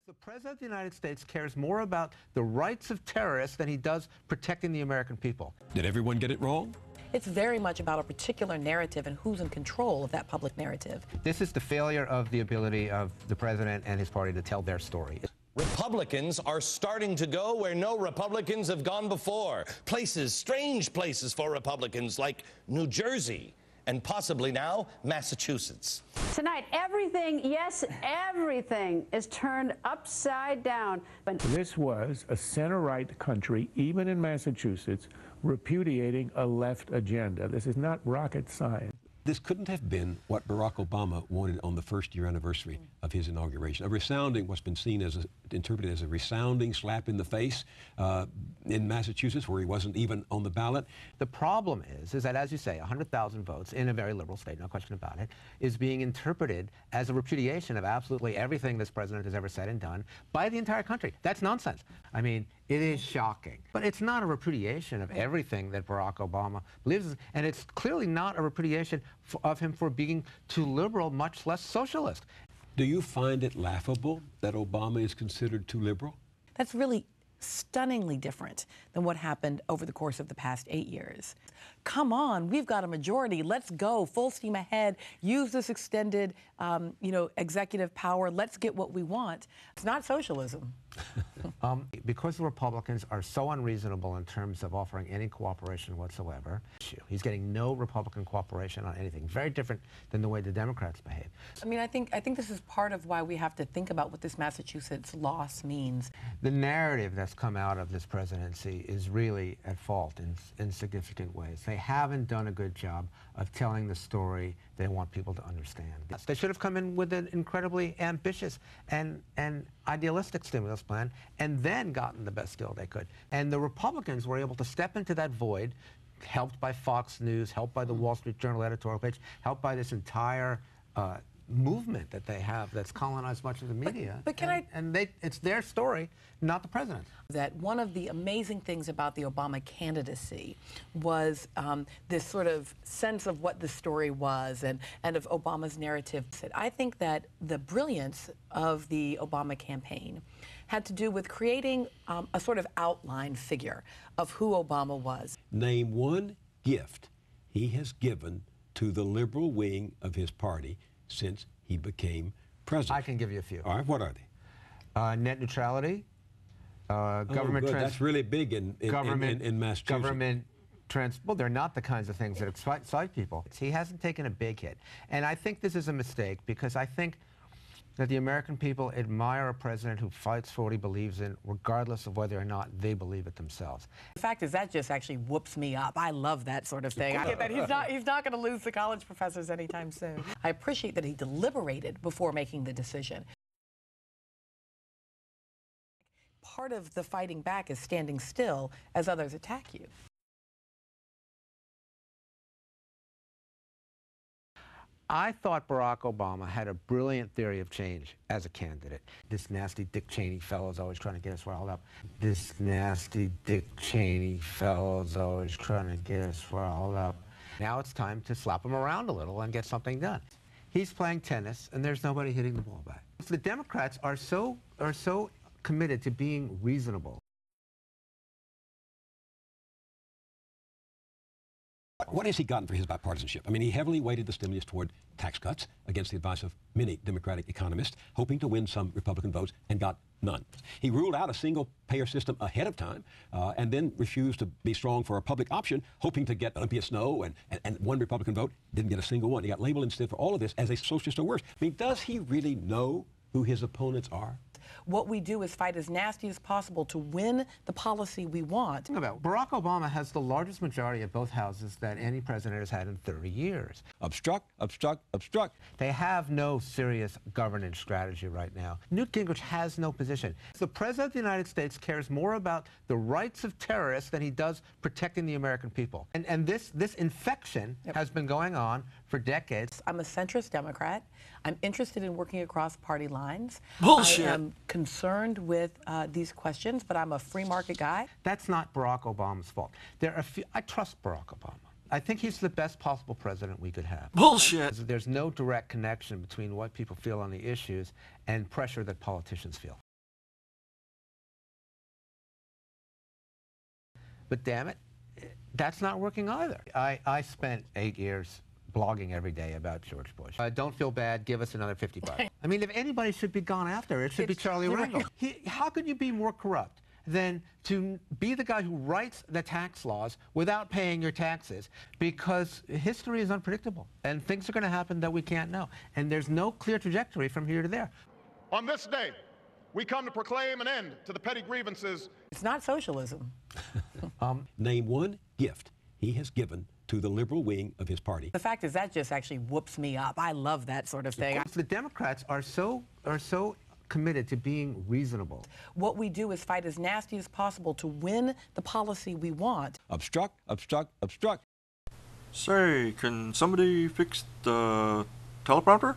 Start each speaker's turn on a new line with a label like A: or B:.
A: The President of the United States cares more about the rights of terrorists than he does protecting the American people.
B: Did everyone get it wrong?
C: It's very much about a particular narrative and who's in control of that public narrative.
A: This is the failure of the ability of the President and his party to tell their story.
D: Republicans are starting to go where no Republicans have gone before. Places, strange places for Republicans like New Jersey and possibly now Massachusetts.
E: Tonight, everything, yes, everything is turned upside down. But
F: this was a center-right country, even in Massachusetts, repudiating a left agenda. This is not rocket science.
B: This couldn't have been what Barack Obama wanted on the first-year anniversary of his inauguration. A resounding, what's been seen as interpreted as a resounding slap in the face in Massachusetts, where he wasn't even on the ballot.
A: The problem is that, as you say, 100,000 votes in a very liberal state, no question about it, is being interpreted as a repudiation of absolutely everything this president has ever said and done by the entire country. That's nonsense. I mean, it is shocking. But it's not a repudiation of everything that Barack Obama believes, and it's clearly not a repudiation of him for being too liberal, much less socialist.
B: Do you find it laughable that Obama is considered too liberal?
C: That's really stunningly different than what happened over the course of the past 8 years. Come on, we've got a majority. Let's go, full steam ahead. Use this extended, executive power. Let's get what we want. It's not socialism.
A: Because the Republicans are so unreasonable in terms of offering any cooperation whatsoever, he's getting no Republican cooperation on anything. Very different than the way the Democrats behave.
C: I mean, I think this is part of why we have to think about what this Massachusetts loss means.
A: The narrative that's come out of this presidency is really at fault in significant ways. They haven't done a good job of telling the story they want people to understand. They should have come in with an incredibly ambitious and idealistic stimulus plan and then gotten the best deal they could. And the Republicans were able to step into that void, helped by Fox News, helped by the Wall Street Journal editorial page, helped by this entire movement that they have that's colonized much of the media.
C: But
A: it's their story, not the president's.
C: That one of the amazing things about the Obama candidacy was this sort of sense of what the story was and of Obama's narrative. I think that the brilliance of the Obama campaign had to do with creating a sort of outline figure of who Obama was.
B: Name one gift he has given to the liberal wing of his party since he became president.
A: I can give you a few.
B: All right, what are they?
A: Net neutrality, government...
B: That's really big in Massachusetts.
A: Government well, they're not the kinds of things that excite people. He hasn't taken a big hit. And I think this is a mistake because I think that the American people admire a president who fights for what he believes in, regardless of whether or not they believe it themselves.
C: The fact is, that just actually whoops me up. I love that sort of thing. I get that he's not going to lose the college professors anytime soon. I appreciate that he deliberated before making the decision. Part of the fighting back is standing still as others attack you.
A: I thought Barack Obama had a brilliant theory of change as a candidate. This nasty Dick Cheney fellow's always trying to get us riled up. This nasty Dick Cheney fellow's always trying to get us riled up. Now it's time to slap him around a little and get something done. He's playing tennis, and there's nobody hitting the ball back. The Democrats are so committed to being reasonable.
B: What has he gotten for his bipartisanship? I mean, he heavily weighted the stimulus toward tax cuts against the advice of many Democratic economists, hoping to win some Republican votes, and got none. He ruled out a single-payer system ahead of time, and then refused to be strong for a public option, hoping to get Olympia Snow and one Republican vote. Didn't get a single one. He got labeled instead for all of this as a socialist or worse. I mean, does he really know who his opponents are?
C: What we do is fight as nasty as possible to win the policy we want.
A: Think about it. Barack Obama has the largest majority of both houses that any president has had in 30 years.
B: Obstruct, obstruct, obstruct.
A: They have no serious governance strategy right now. Newt Gingrich has no position. The President of the United States cares more about the rights of terrorists than he does protecting the American people. And this infection has been going on for decades.
C: I'm a centrist Democrat. I'm interested in working across party lines.
B: Bullshit.
C: I am concerned with these questions, but I'm a free market guy.
A: That's not Barack Obama's fault. I trust Barack Obama. I think he's the best possible president we could have.
B: Bullshit.
A: There's no direct connection between what people feel on the issues and pressure that politicians feel. But damn it, that's not working either. I spent 8 years blogging every day about George Bush. Don't feel bad, give us another $50. I mean, if anybody should be gone after, it should be Charlie Rangel. How could you be more corrupt than to be the guy who writes the tax laws without paying your taxes? Because history is unpredictable, and things are going to happen that we can't know. And there's no clear trajectory from here to there.
G: On this day, we come to proclaim an end to the petty grievances.
C: It's not socialism.
B: Name one gift he has given to the liberal wing of his party.
C: The fact is that just actually whoops me up. I love that sort of thing.
A: The Democrats are so committed to being reasonable.
C: What we do is fight as nasty as possible to win the policy we want.
B: Obstruct, obstruct, obstruct.
H: Say, can somebody fix the teleprompter?